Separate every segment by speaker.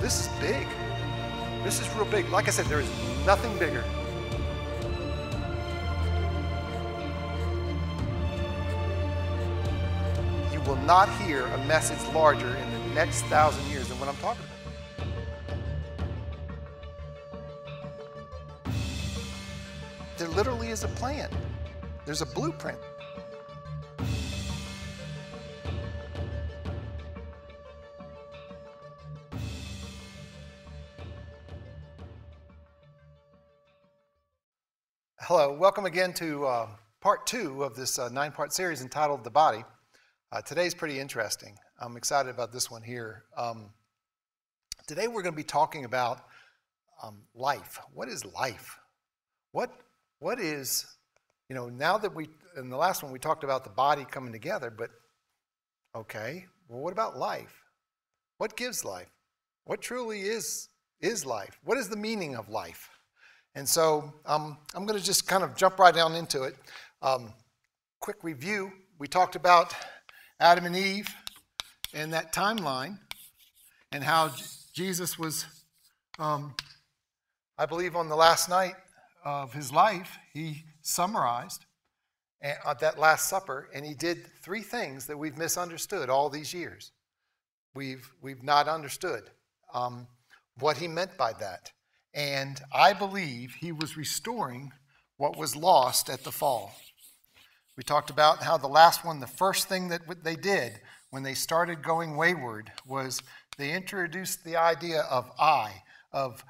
Speaker 1: this is big. This is real big. Like I said, there is nothing bigger. You will not hear a message larger in the next 1,000 years than what I'm talking about. There literally is a plan. There's a blueprint. Hello, welcome again to part 2 of this 9-part series entitled The Body. Today's pretty interesting. I'm excited about this one here. Today we're going to be talking about life. What is life? What is, now that in the last one we talked about the body coming together, but okay, well, what about life? What gives life? What truly is life? What is the meaning of life? And so I'm going to just kind of jump right down into it. Quick review. We talked about Adam and Eve and that timeline and how Jesus was, I believe on the last night of his life, he summarized at that Last Supper, and he did 3 things that we've misunderstood all these years. We've not understood what he meant by that. And I believe he was restoring what was lost at the fall. We talked about how the last one, the first thing that they did when they started going wayward was they introduced the idea of I, of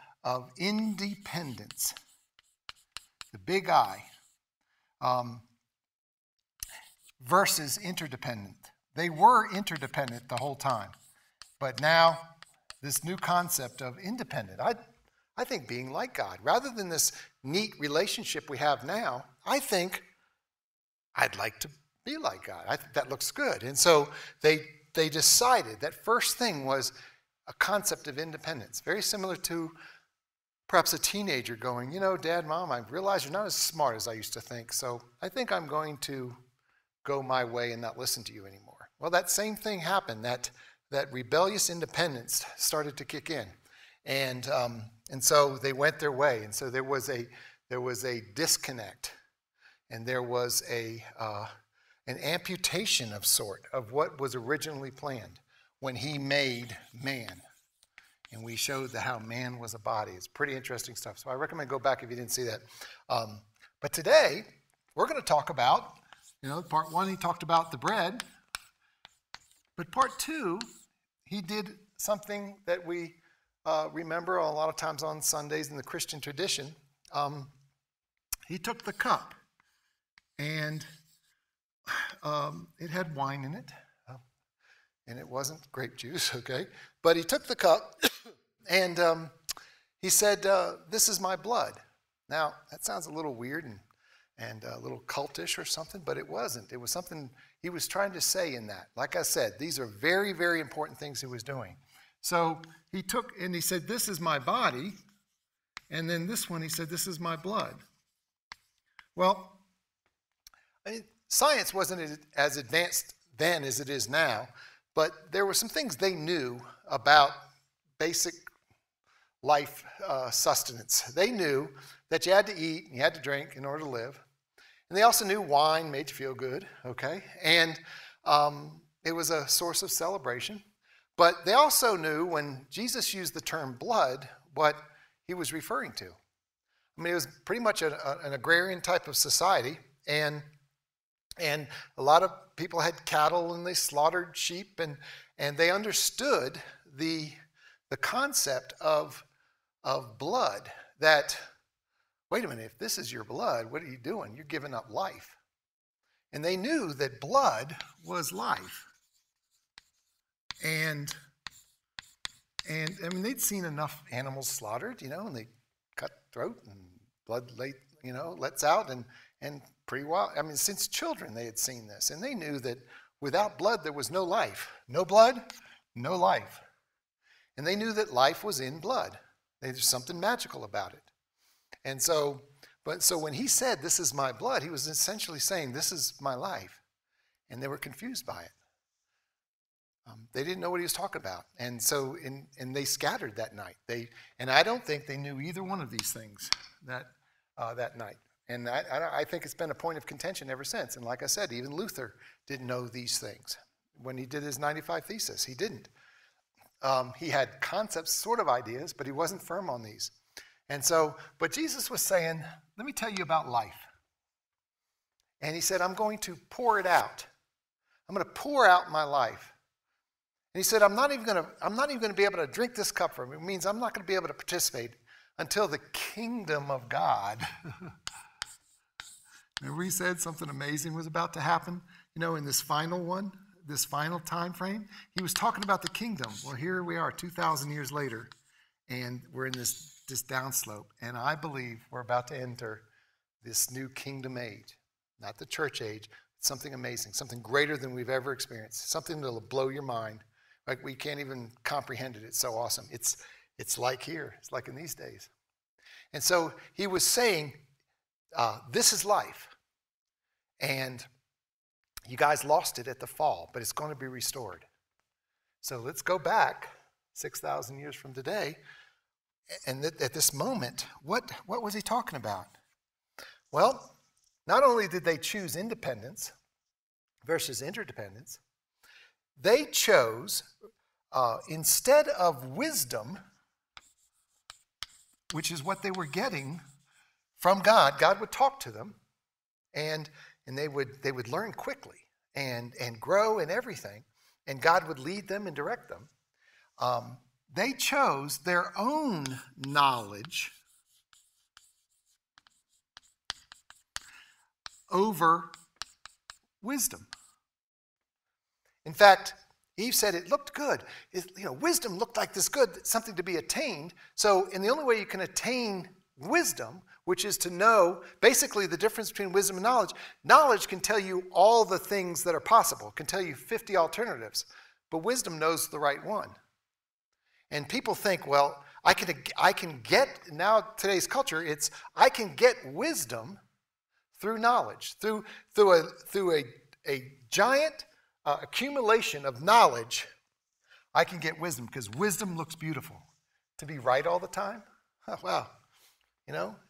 Speaker 1: independence, the big I, versus interdependent. They were interdependent the whole time, but now this new concept of independent. I think being like God, rather than this neat relationship we have now, I think I'd like to be like God. I think that looks good. And so they decided that first thing was a concept of independence, very similar to perhaps a teenager going, Dad, Mom, I realize you're not as smart as I used to think, so I think I'm going to go my way and not listen to you anymore. Well, that same thing happened, that rebellious independence started to kick in. And so they went their way, and so there was a disconnect, and there was an amputation of sort of what was originally planned when he made man, and we showed how man was a body. It's pretty interesting stuff. So I recommend go back if you didn't see that. But today we're going to talk about, part 1 he talked about the bread, but part 2 he did something that we remember a lot of times on Sundays in the Christian tradition. He took the cup, and it had wine in it, and it wasn't grape juice, okay? But he took the cup, and he said, "This is my blood." Now, that sounds a little weird and a little cultish or something, but it wasn't. It was something he was trying to say in that. Like I said, these are very, very important things he was doing. So he took and he said, "This is my body." And then this one, he said, "This is my blood." Well, science wasn't as advanced then as it is now, but there were some things they knew about basic life sustenance. They knew that you had to eat and you had to drink in order to live. And they also knew wine made you feel good, okay? And it was a source of celebration. But they also knew when Jesus used the term blood, what he was referring to. I mean, it was pretty much an agrarian type of society, and a lot of people had cattle and they slaughtered sheep, and they understood the concept of blood, that, wait a minute, if this is your blood, what are you doing? You're giving up life. And they knew that blood was life. And I mean, they'd seen enough animals slaughtered, and they cut throat and blood lets out, and pretty well, I mean, since children they had seen this, and they knew that without blood there was no life. No blood, no life. And they knew that life was in blood. There's something magical about it. And so when he said, "This is my blood," he was essentially saying, "This is my life." And they were confused by it. They didn't know what he was talking about. And so, and they scattered that night. And I don't think they knew either one of these things that night. And I think it's been a point of contention ever since. And like I said, even Luther didn't know these things. When he did his 95 Thesis, he didn't. He had concepts, sort of ideas, but he wasn't firm on these. And so, but Jesus was saying, let me tell you about life. And he said, I'm going to pour it out. I'm going to pour out my life. And he said, I'm not even going to be able to drink this cup from it. It means I'm not going to be able to participate until the kingdom of God. Remember he said something amazing was about to happen, in this final time frame? He was talking about the kingdom. Well, here we are 2,000 years later, and we're in this downslope. And I believe we're about to enter this new kingdom age. Not the church age, something amazing, something greater than we've ever experienced, something that'll blow your mind. Like we can't even comprehend it. It's so awesome. It's like here. It's like in these days. And so he was saying, this is life. And you guys lost it at the fall, but it's going to be restored. So let's go back 6,000 years from today. And at this moment, what was he talking about? Well, not only did they choose independence versus interdependence, they chose, instead of wisdom, which is what they were getting from God, God would talk to them, and they would learn quickly and grow in everything, and God would lead them and direct them. They chose their own knowledge over wisdom. In fact, Eve said it looked good. Wisdom looked like this good, something to be attained. And the only way you can attain wisdom, which is to know basically the difference between wisdom and knowledge. Knowledge can tell you all the things that are possible, can tell you 50 alternatives, but wisdom knows the right one. And people think, well, I can get, now today's culture, I can get wisdom through knowledge, through a giant accumulation of knowledge. I can get wisdom because wisdom looks beautiful. To be right all the time? Oh, wow.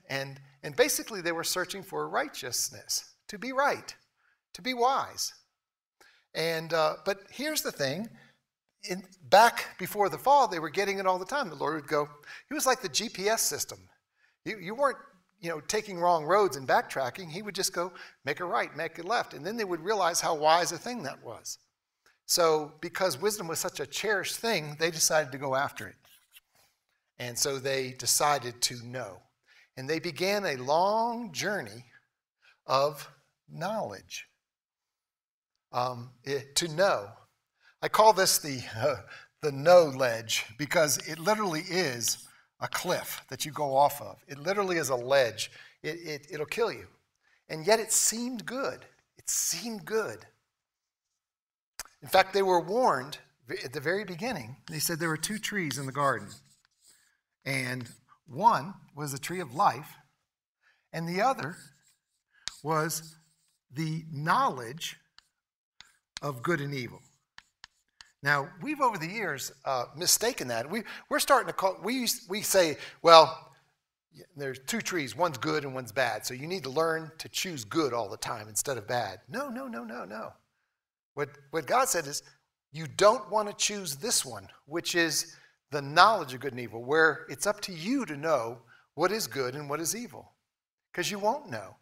Speaker 1: And basically they were searching for righteousness, to be right, to be wise. And but here's the thing. Back before the fall, they were getting it all the time. The Lord would go, he was like the GPS system. You weren't taking wrong roads and backtracking. He would just go, make a right, make a left. And then they would realize how wise a thing that was. So because wisdom was such a cherished thing, they decided to go after it. And so they decided to know. And they began a long journey of knowledge. To know. I call this the know ledge because it literally is a cliff that you go off of. It literally is a ledge. It'll kill you. And yet it seemed good. It seemed good. In fact, they were warned at the very beginning. They said there were two trees in the garden. And one was the tree of life, and the other was the knowledge of good and evil. Now, we've over the years mistaken that. We're starting to call, we say, well, there's two trees, one's good and one's bad, so you need to learn to choose good all the time instead of bad. No. What God said is, you don't want to choose this one, which is the knowledge of good and evil, where it's up to you to know what is good and what is evil. Because you won't know.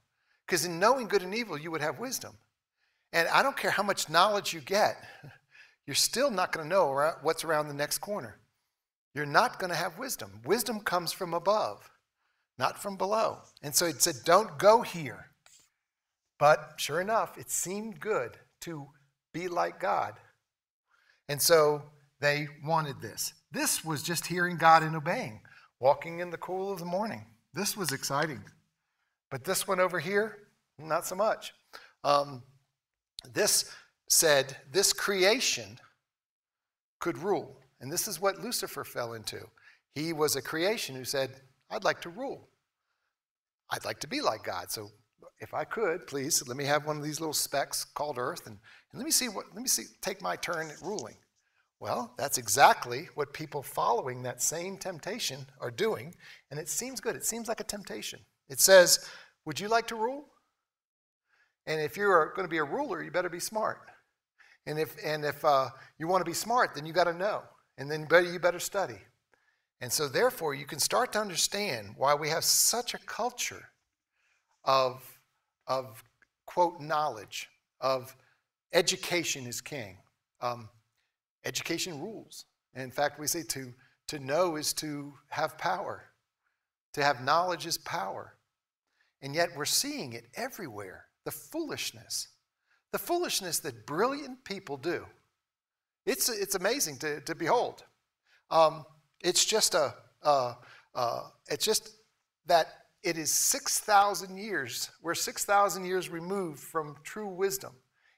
Speaker 1: Because in knowing good and evil, you would have wisdom. And I don't care how much knowledge you get, you're still not going to know what's around the next corner. You're not going to have wisdom. Wisdom comes from above, not from below. And so it said, don't go here. But sure enough, it seemed good to be like God. And so they wanted this. This was just hearing God and obeying, walking in the cool of the morning. This was exciting. But this one over here, not so much. This said this creation could rule. And this is what Lucifer fell into. He was a creation who said, I'd like to rule. I'd like to be like God. So if I could, please, let me have one of these little specks called Earth, and let me see, take my turn at ruling. Well, that's exactly what people following that same temptation are doing, and it seems good. It seems like a temptation. It says, would you like to rule? And if you're going to be a ruler, you better be smart. And if you want to be smart, then you got to know, and then you better study. And so therefore, you can start to understand why we have such a culture of quote, knowledge, of education is king. Education rules. And in fact, we say to know is to have power. To have knowledge is power. And yet we're seeing it everywhere. The foolishness that brilliant people do. It's amazing to behold. It's just that it is 6,000 years. We're 6,000 years removed from true wisdom.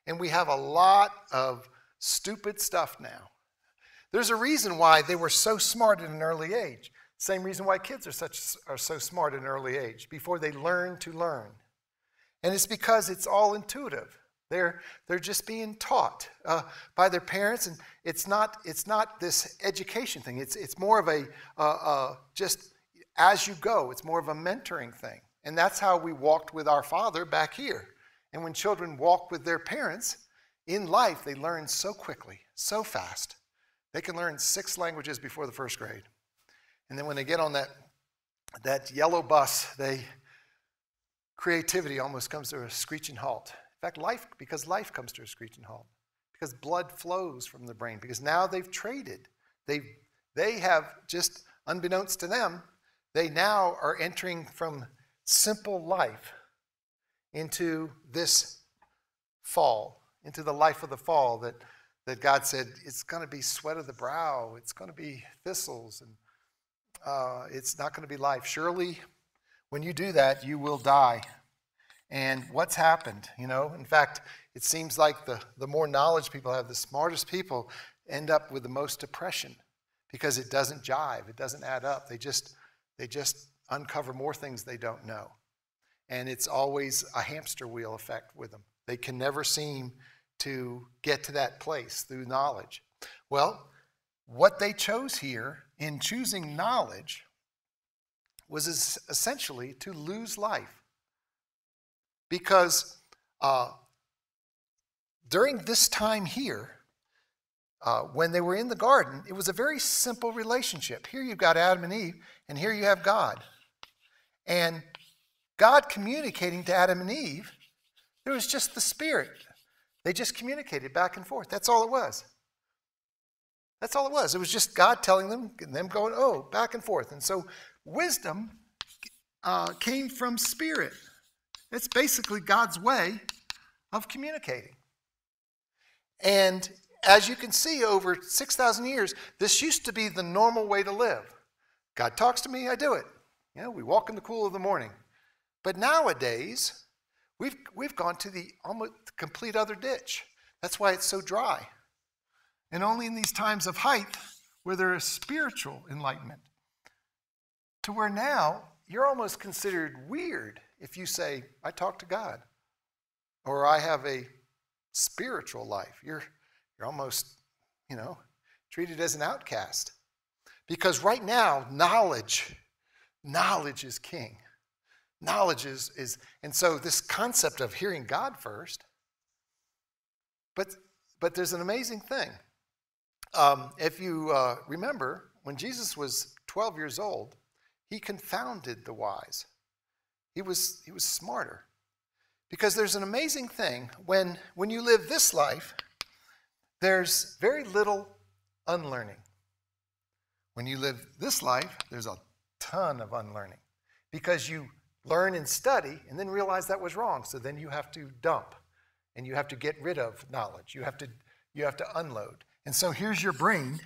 Speaker 1: And we have a lot of stupid stuff now. There's a reason why they were so smart at an early age. Same reason why kids are so smart at an early age, before they learn to learn. And it's because it's all intuitive. They're just being taught by their parents, and it's not this education thing. It's more of a just as you go. It's more of a mentoring thing, and that's how we walked with our Father back here. And when children walk with their parents in life, they learn so quickly, so fast. They can learn 6 languages before the first grade, and then when they get on that yellow bus, creativity almost comes to a screeching halt. In fact, because life comes to a screeching halt, because blood flows from the brain, because now they've traded. They have, just unbeknownst to them, they now are entering from simple life into this fall, into the life of the fall that God said, it's going to be sweat of the brow, it's going to be thistles, and it's not going to be life. Surely, when you do that, you will die. And what's happened? In fact, it seems like the more knowledge people have, the smartest people end up with the most depression, because it doesn't jive, it doesn't add up. They just uncover more things they don't know. And it's always a hamster wheel effect with them. They can never seem to get to that place through knowledge. Well, what they chose here in choosing knowledge was essentially to lose life. Because during this time here, when they were in the garden, it was a very simple relationship. Here you've got Adam and Eve, and here you have God. And God communicating to Adam and Eve, there was just the Spirit. They just communicated back and forth. That's all it was. That's all it was. It was just God telling them, and them going, oh, back and forth. And so wisdom came from Spirit. It's basically God's way of communicating. And as you can see, over 6,000 years, this used to be the normal way to live. God talks to me, I do it. We walk in the cool of the morning. But nowadays, we've gone to the almost complete other ditch. That's why it's so dry. And only in these times of height where there is spiritual enlightenment, to where now you're almost considered weird if you say, I talk to God, or I have a spiritual life. You're almost, treated as an outcast. Because right now, knowledge is king. Knowledge is, and so this concept of hearing God first, but there's an amazing thing. If you remember, when Jesus was 12 years old, he confounded the wise. He was smarter. Because there's an amazing thing. When you live this life, there's very little unlearning. When you live this life, there's a ton of unlearning. Because you learn and study and then realize that was wrong. So then you have to dump. And you have to get rid of knowledge. You have to unload. And so here's your brain.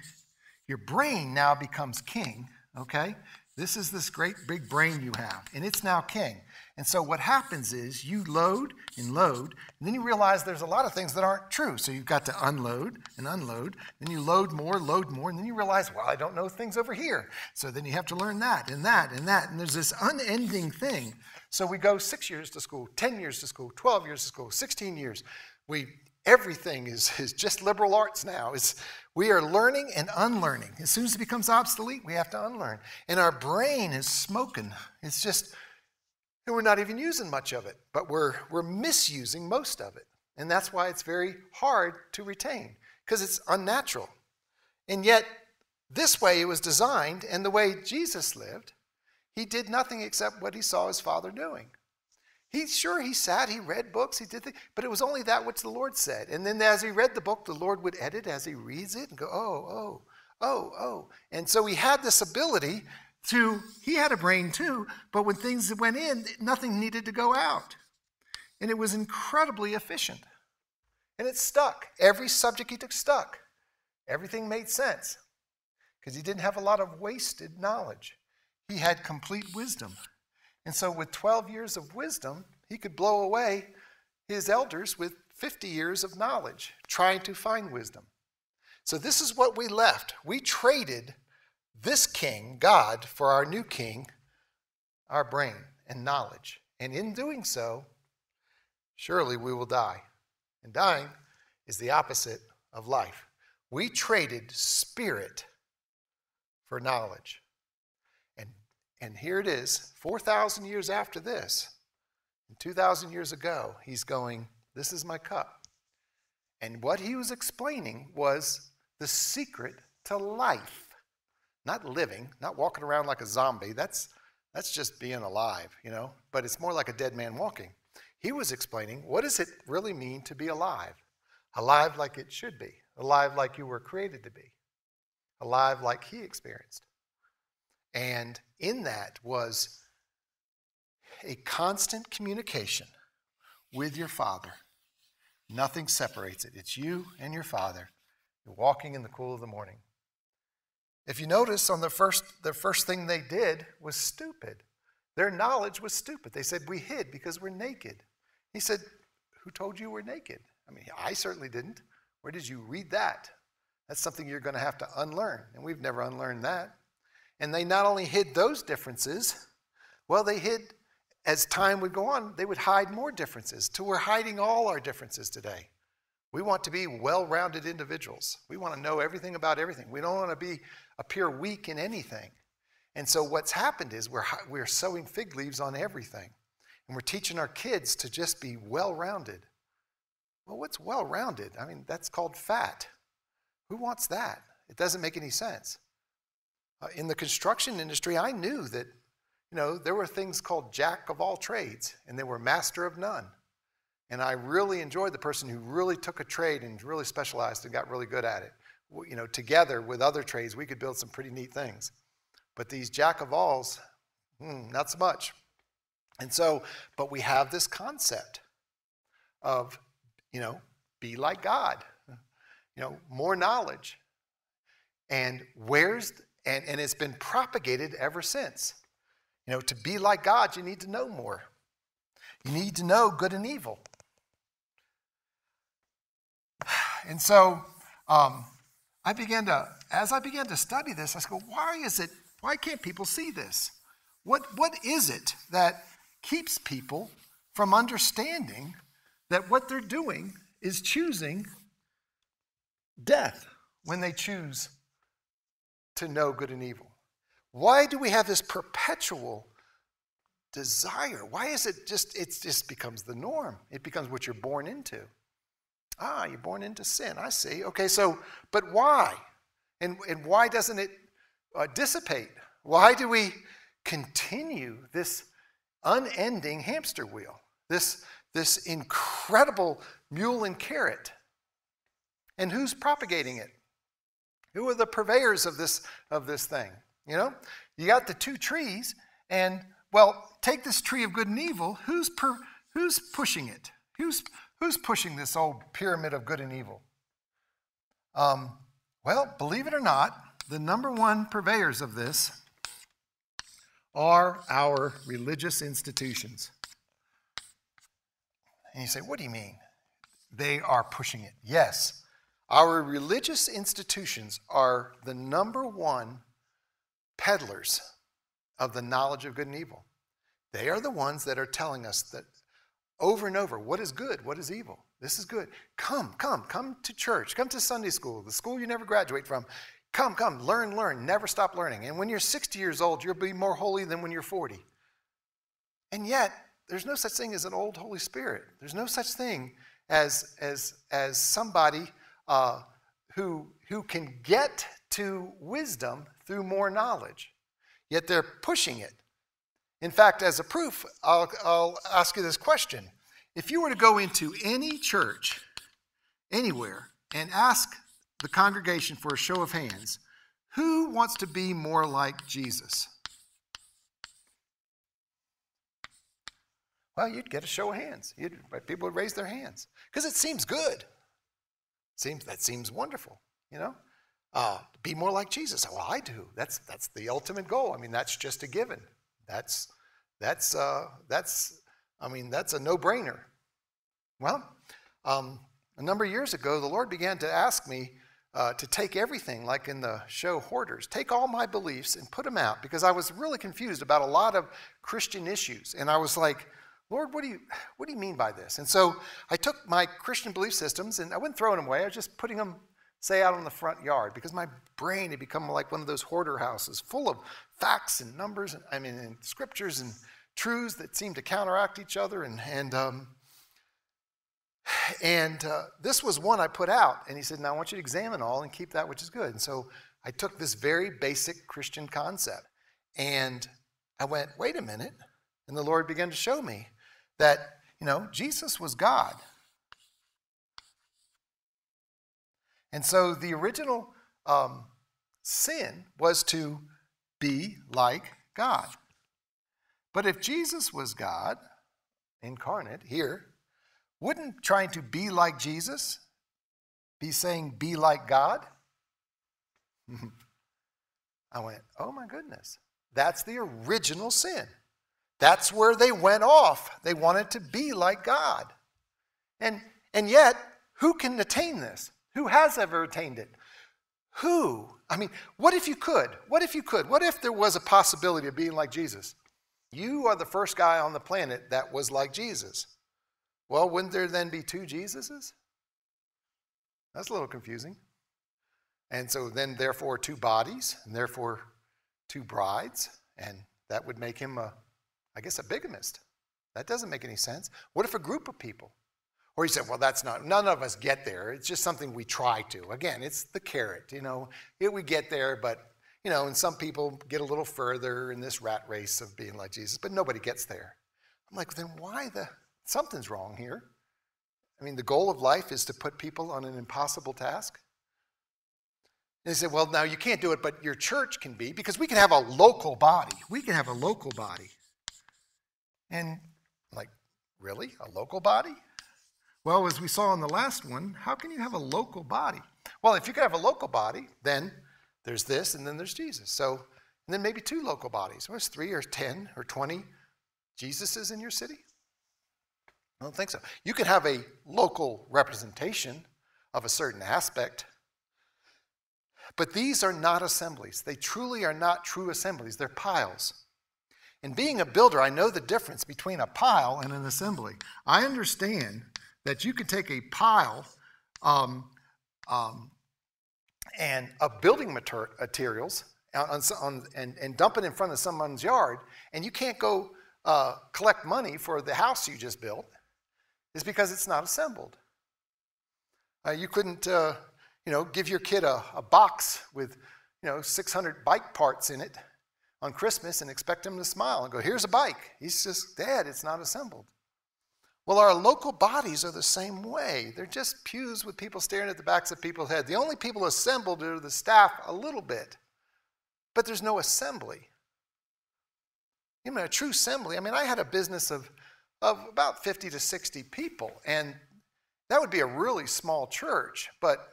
Speaker 1: Your brain now becomes king, okay? This is this great big brain you have, and it's now king. And so what happens is you load, and then you realize there's a lot of things that aren't true. So you've got to unload, and then you load more, and then you realize, well, I don't know things over here. So then you have to learn that, and there's this unending thing. So we go 6 years to school, 10 years to school, 12 years to school, 16 years. We everything is just liberal arts now. We are learning and unlearning. As soon as it becomes obsolete, we have to unlearn. And our brain is smoking. It's just, we're not even using much of it, but we're misusing most of it. And that's why it's very hard to retain, because it's unnatural. And yet, this way it was designed, and the way Jesus lived, he did nothing except what he saw his Father doing. He sat, he read books, he did things, but it was only that which the Lord said. And then as he read the book, the Lord would edit as he reads it and go, oh. And so he had this ability he had a brain too, but when things went in, nothing needed to go out. And it was incredibly efficient. And it stuck. Every subject he took stuck. Everything made sense because he didn't have a lot of wasted knowledge. He had complete wisdom. And so with 12 years of wisdom, he could blow away his elders with 50 years of knowledge, trying to find wisdom. So this is what we left. We traded this king, God, for our new king, our brain and knowledge. And in doing so, surely we will die. And dying is the opposite of life. We traded spirit for knowledge. And here it is, 4,000 years after this, and 2,000 years ago, he's going, this is my cup. And what he was explaining was the secret to life. Not living, not walking around like a zombie. That's just being alive, But it's more like a dead man walking. He was explaining, what does it really mean to be alive? Alive like it should be. Alive like you were created to be. Alive like he experienced. And in that was a constant communication with your Father. Nothing separates it. It's you and your Father. You're walking in the cool of the morning. If you notice, the first thing they did was stupid. Their knowledge was stupid. They said, we hid because we're naked. He said, who told you we're naked? I mean, I certainly didn't. Where did you read that? That's something you're going to have to unlearn. And we've never unlearned that. And they not only hid those differences, well, they hid, as time would go on, they would hide more differences, till we're hiding all our differences today. We want to be well-rounded individuals. We want to know everything about everything. We don't want to appear weak in anything. And so what's happened is we're sewing fig leaves on everything. And we're teaching our kids to just be well-rounded. Well, what's well-rounded? I mean, that's called fat. Who wants that? It doesn't make any sense. In the construction industry, I knew that, there were things called jack of all trades, and they were master of none. And I really enjoyed the person who really took a trade and really specialized and got really good at it. Together with other trades, we could build some pretty neat things. But these jack of alls, not so much. And so, but we have this concept of, be like God, more knowledge. And and it's been propagated ever since. To be like God, you need to know more. You need to know good and evil. And so as I began to study this, I said, why can't people see this? What is it that keeps people from understanding that what they're doing is choosing death when they choose to know good and evil? Why do we have this perpetual desire? Why is it just becomes the norm? It becomes what you're born into. You're born into sin. I see. Okay, but why? And why doesn't it dissipate? Why do we continue this unending hamster wheel? This incredible mule and carrot? And who's propagating it? Who are the purveyors of this thing? You got the two trees, and take this tree of good and evil. Who's pushing it? Who's pushing this old pyramid of good and evil? Believe it or not, the number one purveyors of this are our religious institutions. And you say, what do you mean? They are pushing it. Yes. Our religious institutions are the number one peddlers of the knowledge of good and evil. They are the ones that are telling us that over and over, what is good, what is evil. This is good. Come to church. Come to Sunday school, the school you never graduate from. Come, learn, never stop learning. And when you're 60 years old, you'll be more holy than when you're 40. And yet, there's no such thing as an old Holy Spirit. There's no such thing as somebody who can get to wisdom through more knowledge. Yet they're pushing it. In fact, as a proof, I'll ask you this question. If you were to go into any church, anywhere, and ask the congregation for a show of hands, who wants to be more like Jesus? Well, you'd get a show of hands. People would raise their hands because it seems good. That seems wonderful, you know. Be more like Jesus. Well, I do. That's the ultimate goal. I mean, that's just a given. That's a no-brainer. Well, a number of years ago, the Lord began to ask me to take everything, like in the show Hoarders, take all my beliefs and put them out, because I was really confused about a lot of Christian issues. And I was like, Lord, what do you mean by this? And so I took my Christian belief systems, and I wasn't throwing them away. I was just putting them, say, out on the front yard, because my brain had become like one of those hoarder houses, full of facts and numbers, and scriptures and truths that seemed to counteract each other. And this was one I put out, and he said, now I want you to examine all and keep that which is good. And so I took this very basic Christian concept, and I went, wait a minute. And the Lord began to show me that, Jesus was God. And so the original sin was to be like God. But if Jesus was God, incarnate here, wouldn't trying to be like Jesus be saying be like God? I went, oh my goodness. That's the original sin. That's where they went off. They wanted to be like God. And yet, who can attain this? Who has ever attained it? Who? I mean, what if you could? What if you could? What if there was a possibility of being like Jesus? You are the first guy on the planet that was like Jesus. Well, wouldn't there then be two Jesuses? That's a little confusing. And so then, therefore, two bodies, and therefore two brides, and that would make him a bigamist. That doesn't make any sense. What if a group of people? Or you said, well, none of us get there. It's just something we try to. Again, it's the carrot, we get there, but, and some people get a little further in this rat race of being like Jesus, but nobody gets there. I'm like, then something's wrong here. I mean, the goal of life is to put people on an impossible task. And they said, well, now you can't do it, but your church can be, because we can have a local body. We can have a local body. And like, really? A local body? Well, as we saw in the last one, how can you have a local body? Well, if you could have a local body, then there's this and then there's Jesus. So, and then maybe two local bodies. Well, there's 3 or 10 or 20 Jesuses in your city? I don't think so. You can have a local representation of a certain aspect, but these are not assemblies. They truly are not true assemblies. They're piles. And being a builder, I know the difference between a pile and an assembly. I understand that you can take a pile and of building materials and dump it in front of someone's yard, and you can't go collect money for the house you just built. It's because it's not assembled. You couldn't, give your kid a box with, 600 bike parts in it on Christmas and expect him to smile and go, here's a bike. He's just, Dad, it's not assembled. Well, our local bodies are the same way. They're just pews with people staring at the backs of people's heads. The only people assembled are the staff a little bit, but there's no assembly. A true assembly. I had a business of about 50 to 60 people, and that would be a really small church, but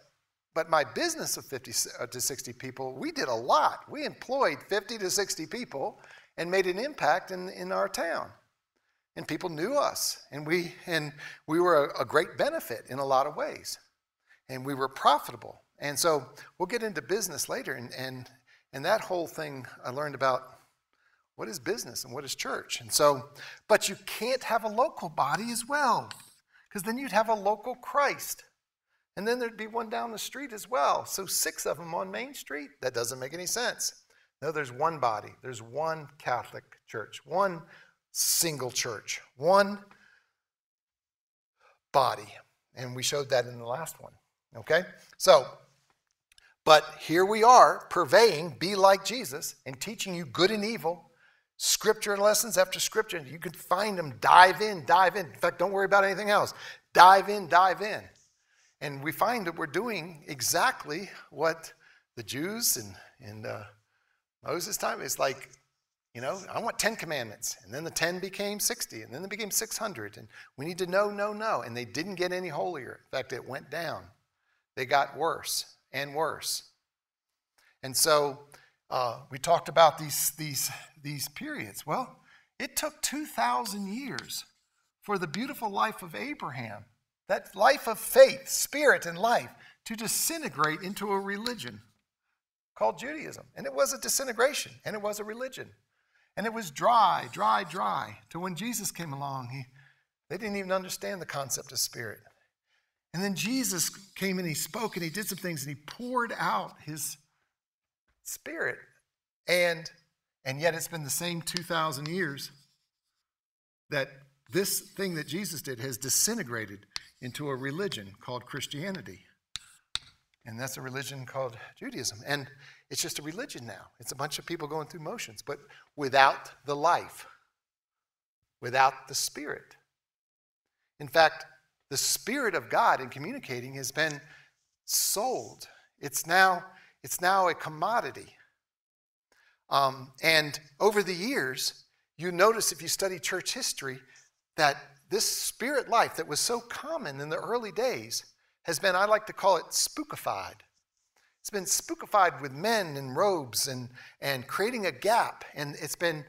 Speaker 1: my business of 50 to 60 people, we did a lot. We employed 50 to 60 people and made an impact in our town. And people knew us, and we were a great benefit in a lot of ways. And we were profitable. And so we'll get into business later, and that whole thing I learned about what is business and what is church. And so, but you can't have a local body as well. because then you'd have a local Christ. And then there'd be one down the street as well. So 6 of them on Main Street? That doesn't make any sense. No, there's one body. There's one Catholic church, one single church, one body. And we showed that in the last one. Okay? So, but here we are purveying, be like Jesus, and teaching you good and evil, scripture and lessons after scripture. You can find them, dive in, dive in. In fact, don't worry about anything else. Dive in, dive in. And we find that we're doing exactly what the Jews in Moses' time is like, you know, I want 10 commandments. And then the 10 became 60, and then they became 600. And we need to know. And they didn't get any holier. In fact, it went down. They got worse and worse. And so we talked about these periods. Well, it took 2,000 years for the beautiful life of Abraham, that life of faith, spirit, and life, to disintegrate into a religion called Judaism. And it was a disintegration, and it was a religion. And it was dry, to when Jesus came along. They didn't even understand the concept of spirit. And then Jesus came and he spoke and he did some things and he poured out his spirit. And yet it's been the same 2,000 years that this thing that Jesus did has disintegrated into a religion called Christianity. And that's a religion called Judaism. And it's just a religion now. It's a bunch of people going through motions, but without the life, without the spirit. In fact, the Spirit of God in communicating has been sold. It's now a commodity. And over the years, you notice if you study church history that this spirit life that was so common in the early days has been, I like to call it, spookified. It's been spookified with men in robes and creating a gap. And it's been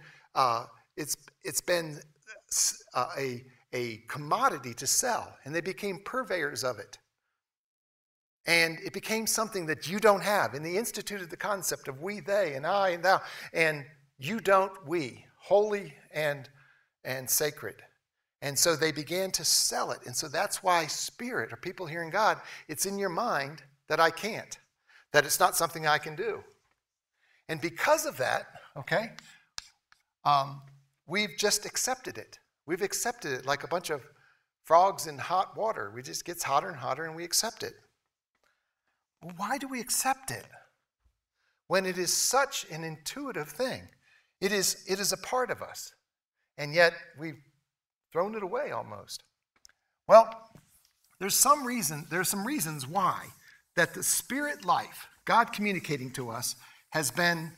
Speaker 1: a commodity to sell. And they became purveyors of it. And it became something that you don't have. And they instituted the concept of we, they, and I, and thou. And you don't, we. Holy and sacred. And so they began to sell it. And so that's why spirit, or people hearing God, it's in your mind that I can't. That it's not something I can do. And because of that, okay, we've just accepted it. We've accepted it like a bunch of frogs in hot water. It just gets hotter and hotter and we accept it. Well, why do we accept it? When it is such an intuitive thing. It is a part of us. And yet we've thrown it away almost. Well, there's some reasons why that the spirit life, God communicating to us, has been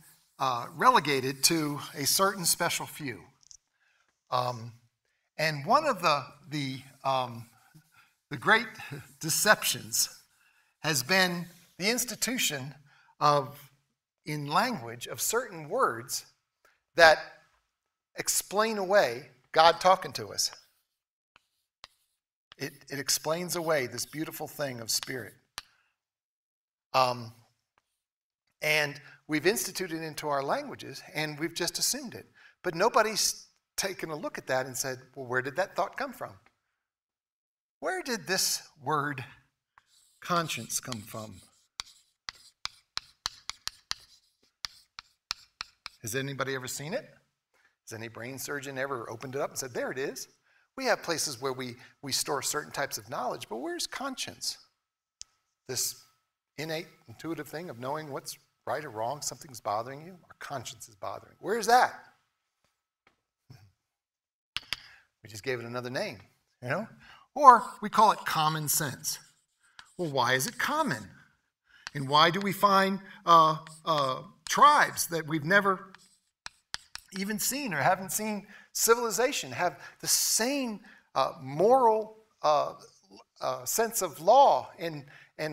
Speaker 1: relegated to a certain special few. And one of the great deceptions has been the institution in language of certain words that explain away God talking to us. It explains away this beautiful thing of spirit. And we've instituted it into our languages, and we've just assumed it. But nobody's taken a look at that and said, well, where did that thought come from? Where did this word conscience come from? Has anybody ever seen it? Has any brain surgeon ever opened it up and said, there it is? We have places where we store certain types of knowledge, but where's conscience? This innate, intuitive thing of knowing what's right or wrong, something's bothering you, our conscience is bothering. Where's that? We just gave it another name, you know? Or we call it common sense. Well, why is it common? And why do we find tribes that we've never even seen or haven't seen civilization have the same moral sense of law and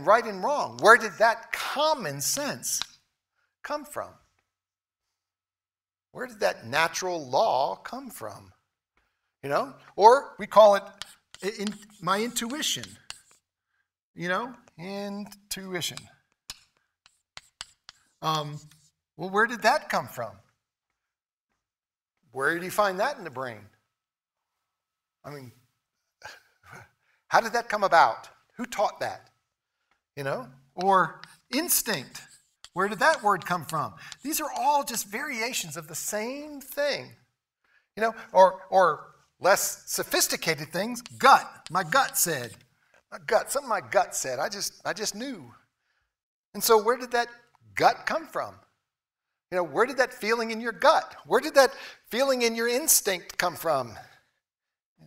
Speaker 1: right and wrong? Where did that common sense come from? Where did that natural law come from? You know? Or we call it my intuition. You know? Intuition. Well, where did that come from? Where do you find that in the brain? I mean, How did that come about? Who taught that? You know? Or instinct. Where did that word come from? These are all just variations of the same thing. You know, or less sophisticated things. Gut. My gut said. Something my gut said. I just knew. And so where did that gut come from? You know, where did that feeling in your gut? Where did that feeling in your instinct come from?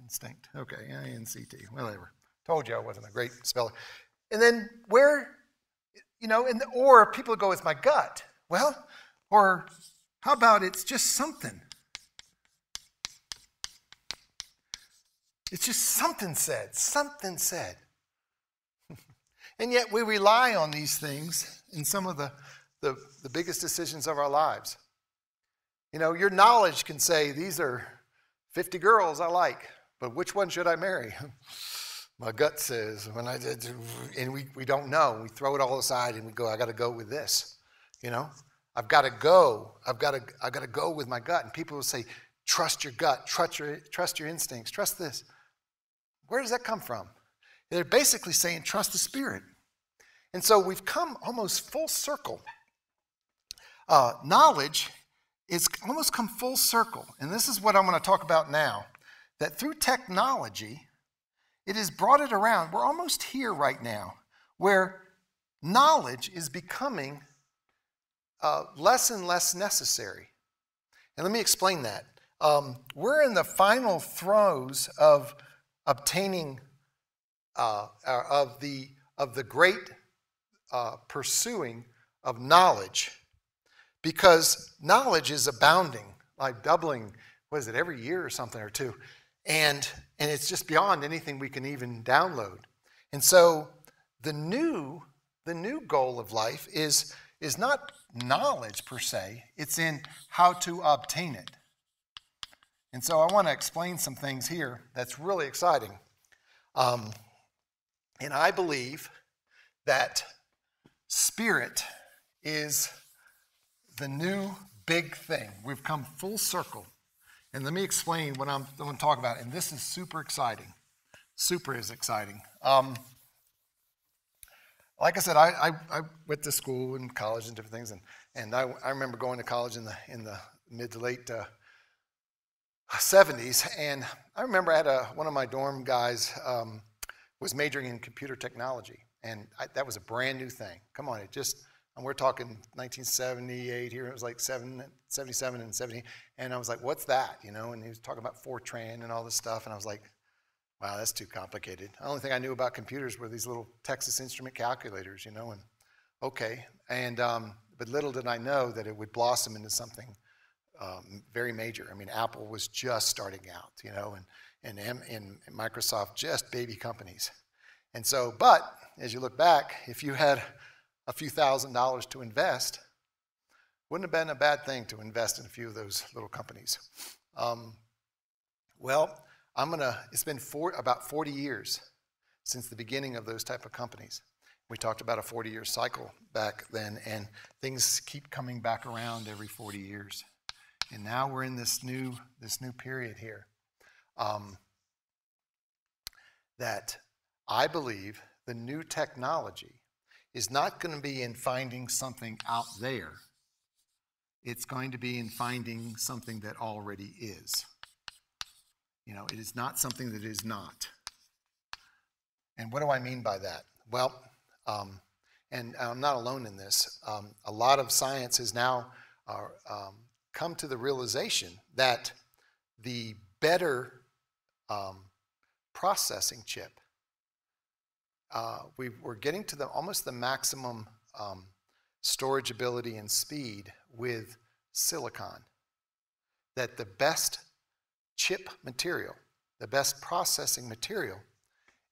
Speaker 1: Instinct. Okay, I-N-C-T. Whatever. Told you I wasn't a great speller. And then where, you know, or people go, it's my gut. Well, or how about it's just something? It's just something said. Something said. And yet we rely on these things in some of the biggest decisions of our lives. You know, your knowledge can say, these are 50 girls I like, but which one should I marry? My gut says, when I did, and we don't know. We throw it all aside and we go, I got to go with this. You know, I've got to go. I've got to go with my gut. And people will say, trust your gut, trust your instincts, trust this. Where does that come from? They're basically saying, trust the Spirit. And so we've come almost full circle. Knowledge is almost come full circle. And this is what I'm going to talk about now. That through technology, it has brought it around. We're almost here right now, where knowledge is becoming less and less necessary. And let me explain that. We're in the final throes of obtaining of the great pursuing of knowledge, because knowledge is abounding, like doubling, what is it, every year or something or two, and it's just beyond anything we can even download. And so the new goal of life is not knowledge per se, it's in how to obtain it. And so I want to explain some things here that's really exciting. And I believe that Spirit is the new big thing. We've come full circle. And let me explain what I'm going to talk about. And this is super exciting. Super is exciting. Like I said, I went to school and college and different things. And I remember going to college in the mid to late 70s. And I remember I had one of my dorm guys was majoring in computer technology. And that was a brand new thing. Come on, and we're talking 1978 here. It was like 77 and 70. And I was like, what's that? You know, and he was talking about Fortran and all this stuff. And I was like, wow, that's too complicated. The only thing I knew about computers were these little Texas Instrument calculators, you know, and okay. And, but little did I know that it would blossom into something very major. I mean, Apple was just starting out, you know, and Microsoft, just baby companies. And so, but as you look back, if you had a few $1,000s to invest, wouldn't have been a bad thing to invest in a few of those little companies. Well, it's been about 40 years since the beginning of those type of companies. We talked about a 40-year cycle back then, and things keep coming back around every 40 years. And now we're in this new period here. That I believe the new technology is not going to be in finding something out there. It's going to be in finding something that already is. You know, it is not something that is not. And what do I mean by that? Well, and I'm not alone in this. A lot of science has now come to the realization that the better processing chip, we're getting to almost the maximum storage ability and speed with silicon. That the best chip material, the best processing material,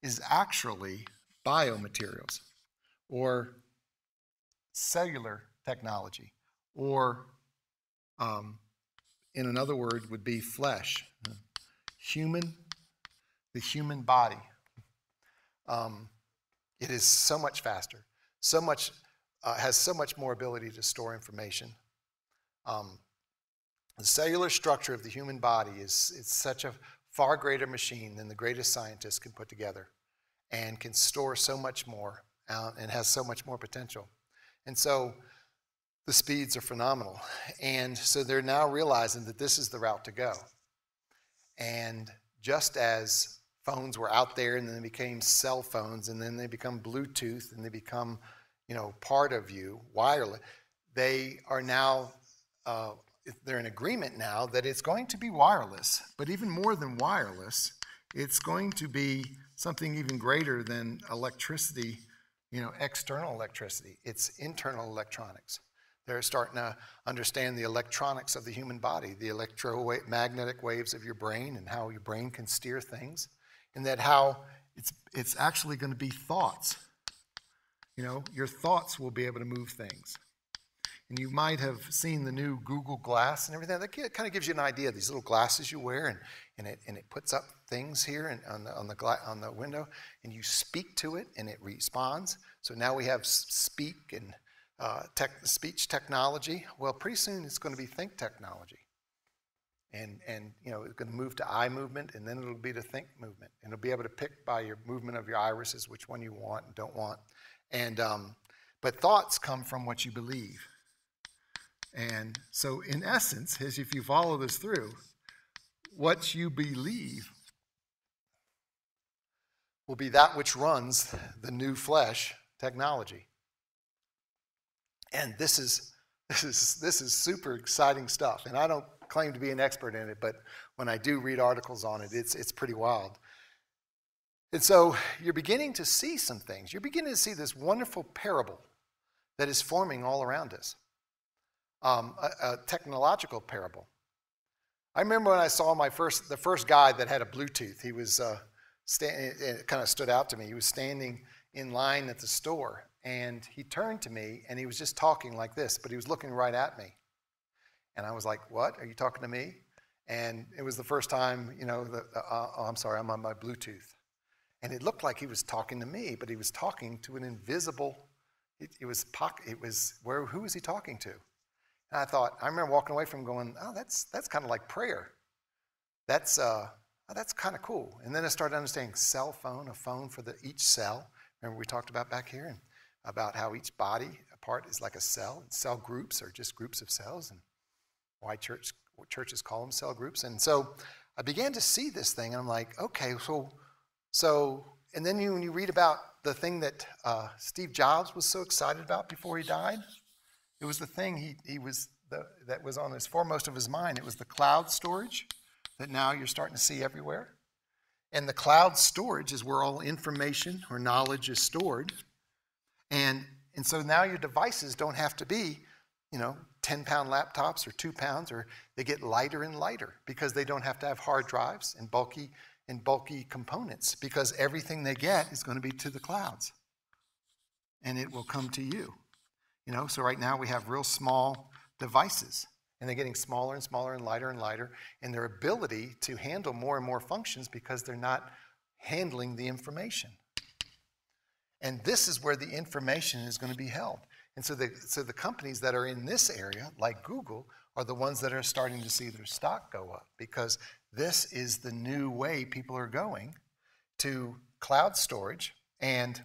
Speaker 1: is actually biomaterials or cellular technology, or in another word would be flesh, the human body. It is so much faster, has so much more ability to store information. The cellular structure of the human body is such a far greater machine than the greatest scientists can put together. and can store so much more and has so much more potential. And so the speeds are phenomenal. And so they're now realizing that this is the route to go. And just as phones were out there and then they became cell phones and then they become Bluetooth and they become, part of you, wireless, they are now, they're in agreement now that it's going to be wireless. But even more than wireless, it's going to be something even greater than electricity, external electricity. It's internal electronics. They're starting to understand the electronics of the human body, the electromagnetic waves of your brain and how your brain can steer things, and that how it's actually going to be thoughts. Your thoughts will be able to move things. And you might have seen the new Google Glass and everything. That kind of gives you an idea. These little glasses you wear, and it puts up things here and on the window, and you speak to it, and it responds. So now we have speak and speech technology. Well, pretty soon it's going to be think technology, and it's going to move to eye movement, and then it'll be to think movement, and it'll be able to pick by your movement of your irises which one you want and don't want, and but thoughts come from what you believe. And so in essence, if you follow this through, what you believe will be that which runs the new flesh technology. And this is super exciting stuff. And I don't claim to be an expert in it, but when I do read articles on it, it's pretty wild. And so you're beginning to see some things. You're beginning to see this wonderful parable that is forming all around us. A technological parable. I remember when I saw the first guy that had a Bluetooth. He was it kind of stood out to me. He was standing in line at the store, and he turned to me, and he was just talking like this, but he was looking right at me. And I was like, "What? Are you talking to me?" And it was the first time, I'm sorry, I'm on my Bluetooth. And it looked like he was talking to me, but he was talking to an invisible. Who was he talking to? And I remember walking away from him going, "Oh, that's kind of like prayer. That's kind of cool." And then I started understanding cell phone, a phone for each cell. Remember we talked about back here and about how each body part is like a cell. And cell groups are just groups of cells, and why churches call them cell groups. And so I began to see this thing, and I'm like, okay, so, and then when you read about the thing that Steve Jobs was so excited about before he died. It was the thing that was on his foremost of his mind. It was the cloud storage that now you're starting to see everywhere. And the cloud storage is where all information or knowledge is stored. And so now your devices don't have to be, 10-pound laptops or 2 pounds, or they get lighter and lighter because they don't have to have hard drives and bulky components, because everything they get is going to be to the clouds. And it will come to you. So right now we have real small devices, and they're getting smaller and smaller and lighter, and their ability to handle more and more functions because they're not handling the information. And this is where the information is going to be held. And so the companies that are in this area, like Google, are the ones that are starting to see their stock go up, because this is the new way people are going to cloud storage and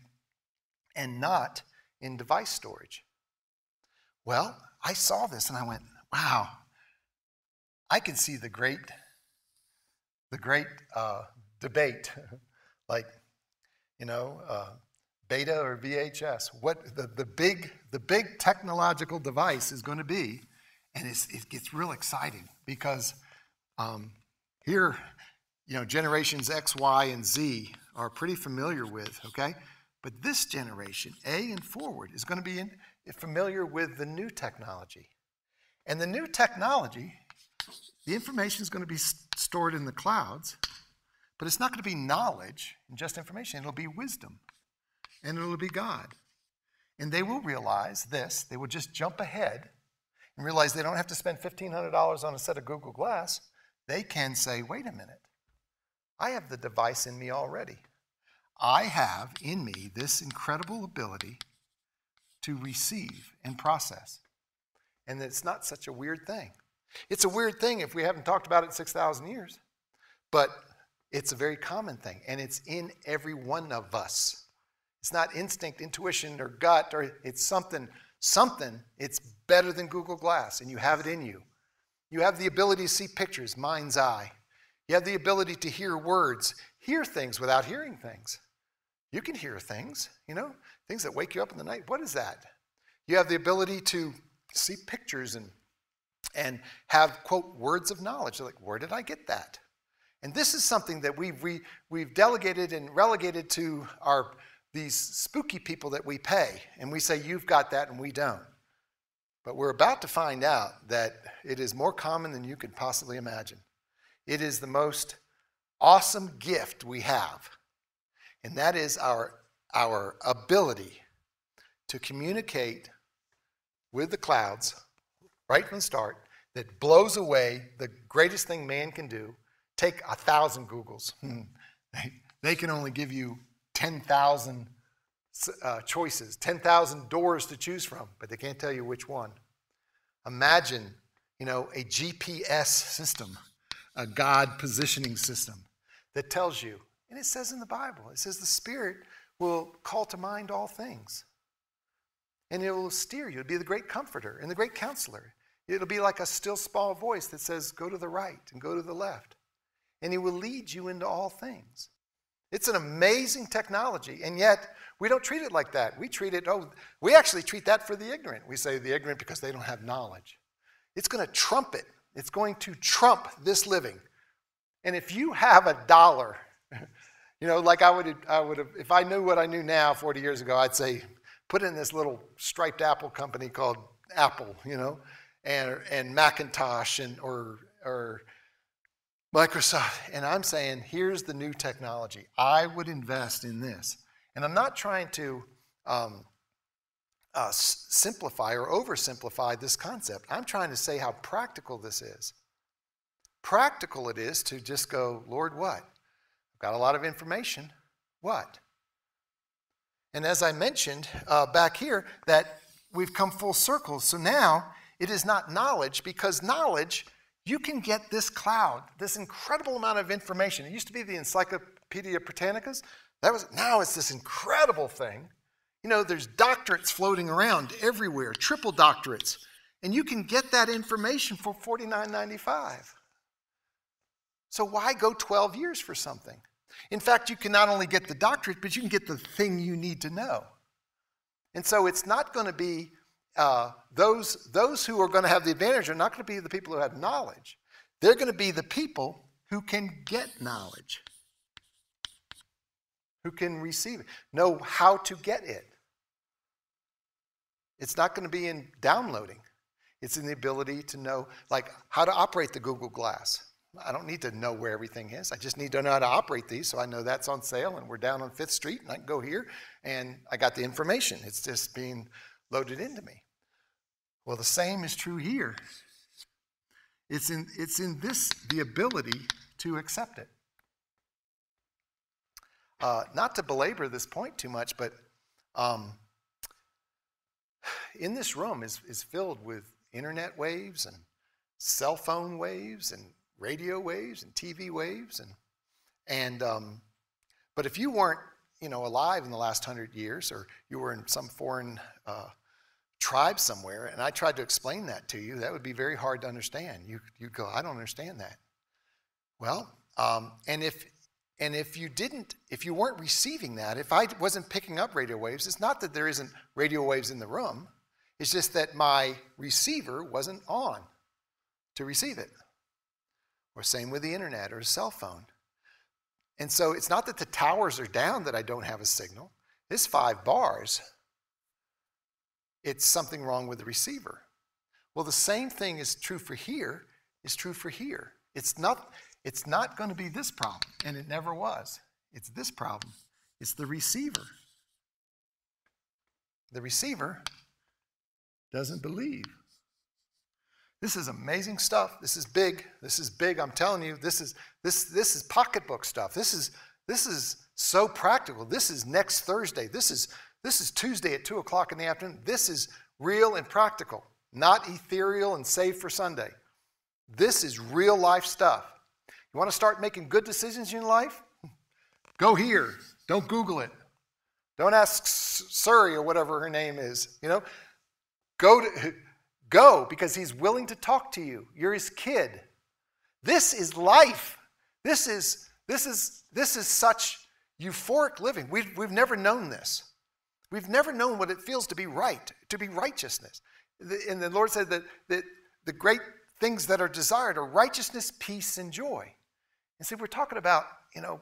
Speaker 1: not in device storage. Well, I saw this and I went, wow, I can see the great debate, like, beta or VHS, what the big technological device is going to be. And it gets real exciting because here, generations X, Y, and Z are pretty familiar with, okay? But this generation, A and forward, is going to be familiar with the new technology. And the new technology, the information is going to be stored in the clouds, but it's not going to be knowledge and just information. It'll be wisdom, and it'll be God. And they will realize this. They will just jump ahead and realize they don't have to spend $1,500 on a set of Google Glass. They can say, wait a minute, I have the device in me already. I have in me this incredible ability to receive and process. And it's not such a weird thing. It's a weird thing if we haven't talked about it in 6,000 years. But It's a very common thing, and it's in every one of us. It's not instinct, intuition, or gut, or it's something. It's better than Google Glass, and you have it in you. You have the ability to see pictures, mind's eye. You have the ability to hear words, hear things without hearing things. You can hear things, things that wake you up in the night. What is that? You have the ability to see pictures and have, quote, words of knowledge. They're like, where did I get that? And this is something that we've delegated and relegated to these spooky people that we pay. And we say, you've got that, and we don't. But we're about to find out that it is more common than you could possibly imagine. It is the most awesome gift we have. And that is our ability to communicate with the clouds right from the start that blows away the greatest thing man can do. Take 1,000 Googles. They can only give you 10,000 choices, 10,000 doors to choose from, but they can't tell you which one. Imagine, a GPS system, a God positioning system that tells you, and it says in the Bible, it says the Spirit will call to mind all things. And it will steer you. It'll be the great comforter and the great counselor. It'll be like a still small voice that says, go to the right and go to the left. And he will lead you into all things. It's an amazing technology, and yet we don't treat it like that. We actually treat that for the ignorant. We say the ignorant because they don't have knowledge. It's going to trump it. It's going to trump this living. And if you have $1, like I would have, if I knew what I knew now 40 years ago, I'd say, put in this little striped apple company called Apple, and Macintosh or Microsoft. And I'm saying, here's the new technology. I would invest in this. And I'm not trying to simplify or oversimplify this concept. I'm trying to say how practical this is. Practical it is to just go, Lord, what? I've got a lot of information. What? And as I mentioned back here, that we've come full circle. So now it is not knowledge, because knowledge, you can get this cloud, this incredible amount of information. It used to be the Encyclopedia Britannicas. Now it's this incredible thing. There's doctorates floating around everywhere, triple doctorates. And you can get that information for $49.95. So why go 12 years for something? In fact, you can not only get the doctorate, but you can get the thing you need to know. And so it's not going to be those who are going to have the advantage are not going to be the people who have knowledge. They're going to be the people who can get knowledge, who can receive it, know how to get it. It's not going to be in downloading. It's in the ability to know, like, how to operate the Google Glass. I don't need to know where everything is. I just need to know how to operate these, so I know that's on sale and we're down on 5th Street and I can go here and I got the information. It's just being loaded into me. Well, the same is true here. It's in this, the ability to accept it. Not to belabor this point too much, but in this room is filled with internet waves and cell phone waves and radio waves and TV waves, but if you weren't, alive in the last 100 years, or you were in some foreign tribe somewhere, and I tried to explain that to you, that would be very hard to understand. You'd go, I don't understand that. Well, and if you weren't receiving that, if I wasn't picking up radio waves, it's not that there isn't radio waves in the room. It's just that my receiver wasn't on to receive it. Or same with the internet or a cell phone. And so it's not that the towers are down that I don't have a signal. It's 5 bars. It's something wrong with the receiver. Well, the same thing is true for here, is true for here. It's not going to be this problem, and it never was. It's this problem. It's the receiver. The receiver doesn't believe. This is amazing stuff. This is big. This is big. I'm telling you, this is pocketbook stuff. This is so practical. This is next Thursday. This is Tuesday at 2 o'clock in the afternoon. This is real and practical, not ethereal and saved for Sunday. This is real life stuff. You want to start making good decisions in your life? Go here. Don't Google it. Don't ask Suri or whatever her name is. Go because he's willing to talk to you. You're his kid. This is life. This is such euphoric living. We've never known this. We've never known what it feels to be right, to be righteousness. And the Lord said that the great things that are desired are righteousness, peace, and joy. And so we're talking about,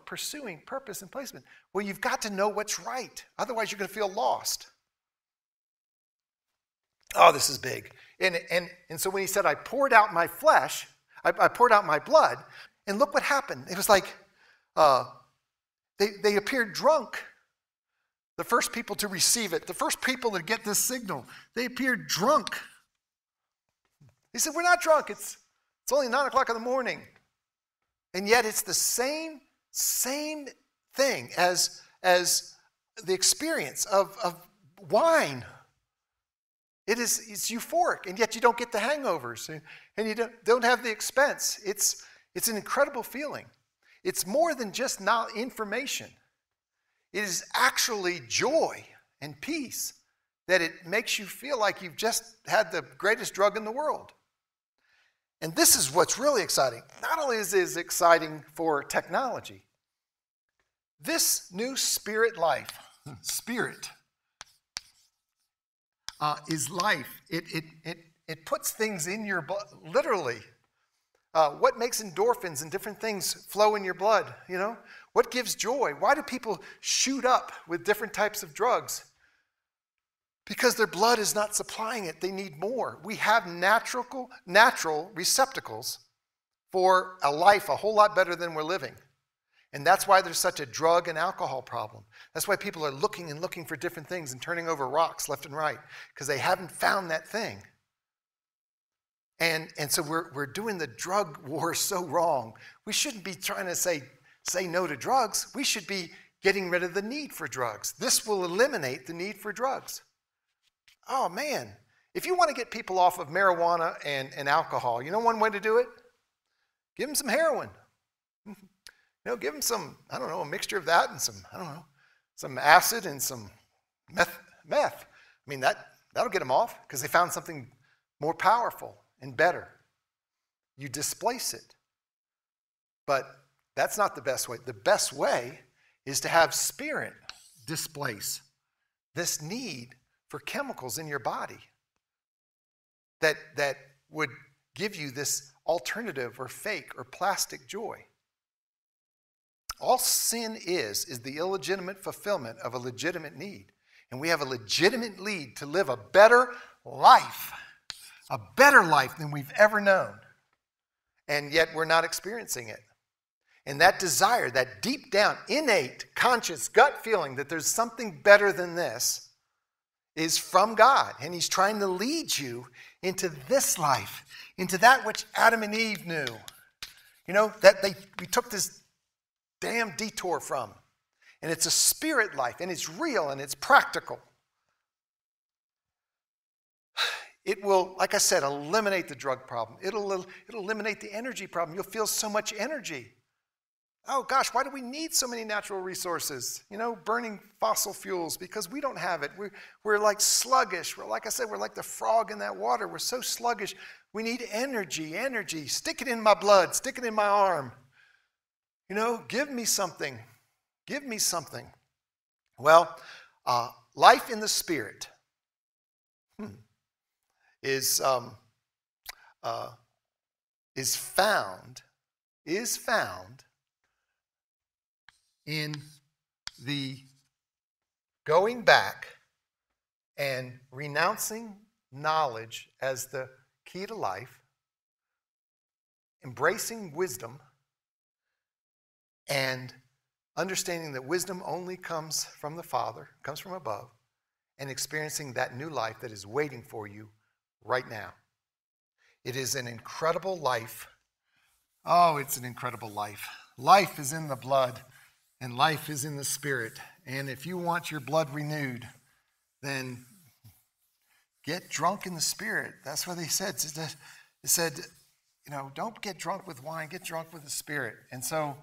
Speaker 1: pursuing purpose and placement. Well, you've got to know what's right. Otherwise, you're going to feel lost. Oh, this is big. And so when he said, I poured out my flesh, I poured out my blood, and look what happened. It was like they appeared drunk. The first people to receive it, the first people to get this signal, they appeared drunk. He said, we're not drunk. It's only 9 o'clock in the morning. And yet it's the same thing as the experience of wine. It's euphoric, and yet you don't get the hangovers, and you don't have the expense. It's an incredible feeling. It's more than just information. It is actually joy and peace that it makes you feel like you've just had the greatest drug in the world. And this is what's really exciting. Not only is it exciting for technology, this new spirit life, is life. It puts things in your blood, literally. What makes endorphins and different things flow in your blood, What gives joy? Why do people shoot up with different types of drugs? Because their blood is not supplying it. They need more. We have natural receptacles for a life a whole lot better than we're living. And that's why there's such a drug and alcohol problem. That's why people are looking for different things and turning over rocks left and right, because they haven't found that thing. And so we're doing the drug war so wrong. We shouldn't be trying to say no to drugs. We should be getting rid of the need for drugs. This will eliminate the need for drugs. Oh, man. If you want to get people off of marijuana and alcohol, one way to do it? Give them some heroin. Give them some, a mixture of that and some acid and some meth. I mean, that'll get them off because they found something more powerful and better. You displace it. But that's not the best way. The best way is to have spirit displace this need for chemicals in your body that would give you this alternative or fake or plastic joy. All sin is the illegitimate fulfillment of a legitimate need. And we have a legitimate need to live a better life than we've ever known. And yet we're not experiencing it. And that desire, that deep down, innate, conscious, gut feeling that there's something better than this is from God. And he's trying to lead you into this life, into that which Adam and Eve knew. We took this damn detour from. And it's a spirit life, and it's real, and it's practical. It will, like I said, eliminate the drug problem. It'll eliminate the energy problem. You'll feel so much energy. Oh gosh, why do we need so many natural resources? Burning fossil fuels, because we don't have it. We're like sluggish. Like I said, we're like the frog in that water. We're so sluggish. We need energy. Stick it in my blood. Stick it in my arm. Give me something. Give me something. Well, life in the Spirit is found in the going back and renouncing knowledge as the key to life, embracing wisdom, and understanding that wisdom only comes from the Father, comes from above, and experiencing that new life that is waiting for you right now. It is an incredible life. Oh, it's an incredible life. Life is in the blood, and life is in the Spirit. And if you want your blood renewed, then get drunk in the Spirit. That's what he said. It said, don't get drunk with wine, get drunk with the Spirit. And so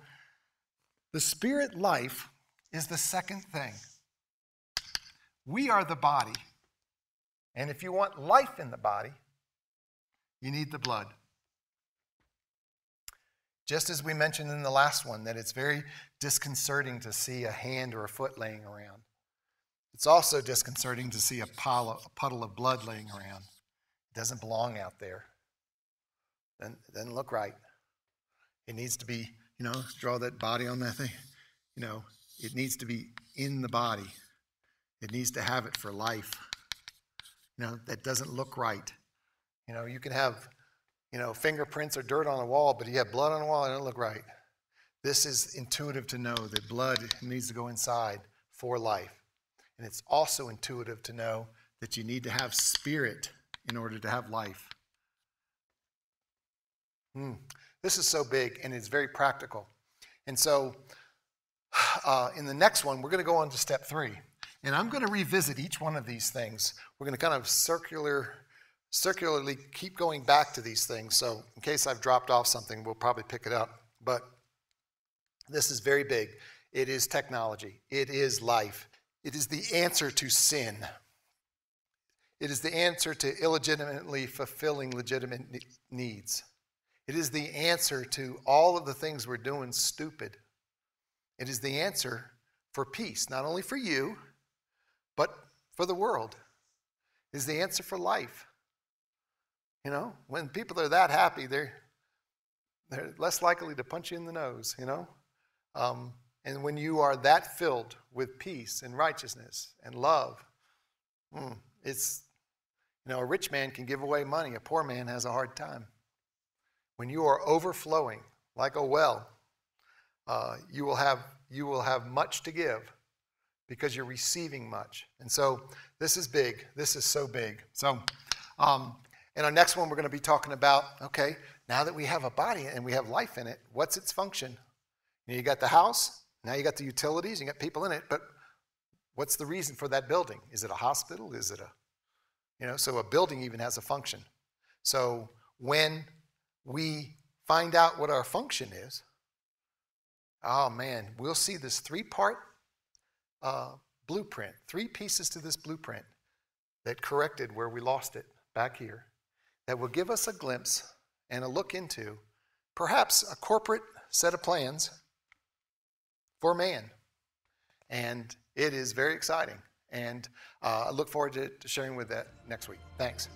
Speaker 1: the Spirit life is the second thing. We are the body. And if you want life in the body, you need the blood. Just as we mentioned in the last one, that it's very disconcerting to see a hand or a foot laying around. It's also disconcerting to see a puddle of blood laying around. It doesn't belong out there. It doesn't look right. It needs to be, draw that body on that thing. It needs to be in the body. It needs to have it for life. That doesn't look right. You can have, fingerprints or dirt on a wall, but you have blood on the wall, it doesn't look right. This is intuitive to know that blood needs to go inside for life. And it's also intuitive to know that you need to have spirit in order to have life. This is so big, and it's very practical. And so in the next one, we're going to go on to step 3. And I'm going to revisit each one of these things. We're going to kind of circularly keep going back to these things. So in case I've dropped off something, we'll probably pick it up. But this is very big. It is technology. It is life. It is the answer to sin. It is the answer to illegitimately fulfilling legitimate needs. It is the answer to all of the things we're doing stupid. It is the answer for peace, not only for you, but for the world. It is the answer for life. When people are that happy, they're less likely to punch you in the nose, And when you are that filled with peace and righteousness and love, it's, a rich man can give away money. A poor man has a hard time. When you are overflowing like a well, you will have much to give because you're receiving much. And so this is big. This is so big. So in our next one, we're going to be talking about, okay, now that we have a body and we have life in it, what's its function? You got the house, now you got the utilities, you got people in it, but what's the reason for that building? Is it a hospital? Is it so a building even has a function. So when we find out what our function is, oh man, we'll see this 3-part blueprint, 3 pieces to this blueprint that corrected where we lost it back here, that will give us a glimpse and a look into perhaps a corporate set of plans for man. And it is very exciting. And I look forward to sharing with that next week. Thanks.